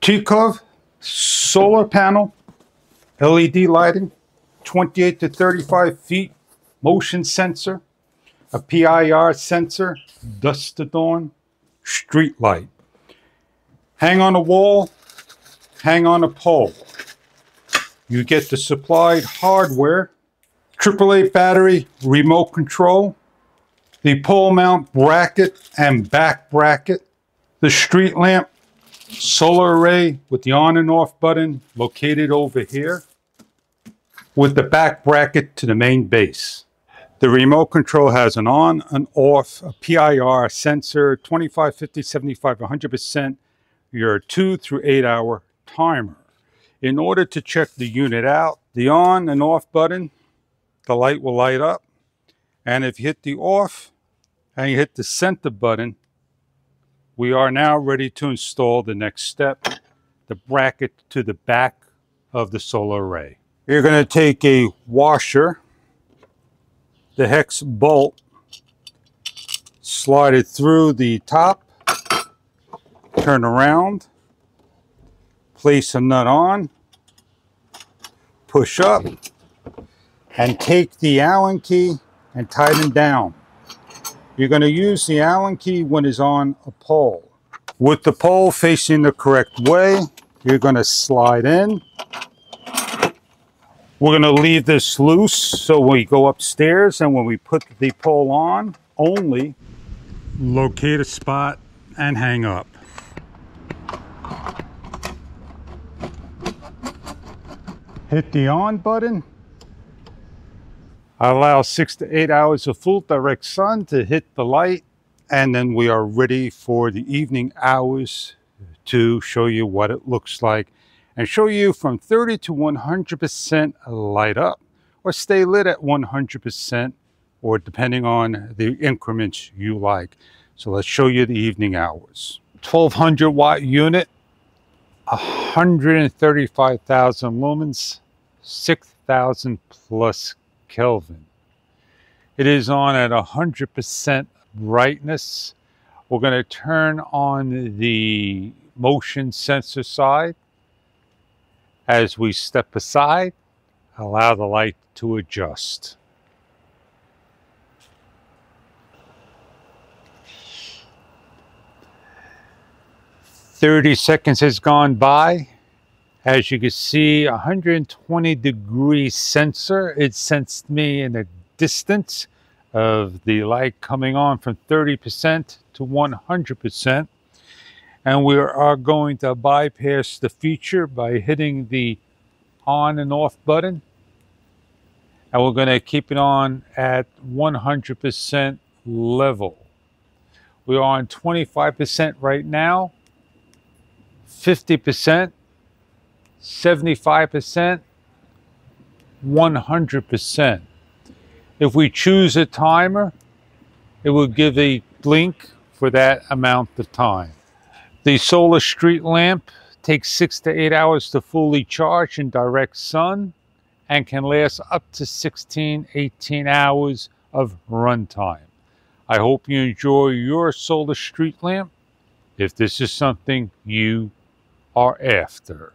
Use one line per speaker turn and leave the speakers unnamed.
Teekuv solar panel, LED lighting, 28 to 35 feet, motion sensor, a PIR sensor, dusk to dawn, street light. Hang on a wall, hang on a pole. You get the supplied hardware, AAA battery, remote control, the pole mount bracket and back bracket, the street lamp, solar array with the on and off button located over here with the back bracket to the main base. The remote control has an on and off, a PIR sensor, 25, 50, 75, 100%, your 2 through 8 hour timer. In order to check the unit out, the on and off button, the light will light up. And if you hit the off and you hit the center button, we are now ready to install the next step, the bracket to the back of the solar array. You're going to take a washer, the hex bolt, slide it through the top, turn around, place a nut on, push up, and take the Allen key and tighten down. You're going to use the Allen key when it's on a pole. With the pole facing the correct way, you're going to slide in. We're going to leave this loose so we go upstairs, and when we put the pole on, only locate a spot and hang up. Hit the on button. Allow 6 to 8 hours of full direct sun to hit the light, and then we are ready for the evening hours to show you what it looks like and show you from 30 to 100% light up or stay lit at 100%, or depending on the increments you like. So let's show you the evening hours. 1200 watt unit, 135,000 lumens, 6,000 plus Kelvin. It is on at 100% brightness. We're going to turn on the motion sensor side. As we step aside, allow the light to adjust. "30 seconds has gone by. As you can see, 120-degree sensor. It sensed me in a distance of the light coming on from 30% to 100%. And we are going to bypass the feature by hitting the on and off button. And we're going to keep it on at 100% level. We are on 25% right now, 50%, 75%, 100%. If we choose a timer, it will give a blink for that amount of time. The solar street lamp takes 6 to 8 hours to fully charge in direct sun and can last up to 16, 18 hours of runtime. I hope you enjoy your solar street lamp if this is something you are after.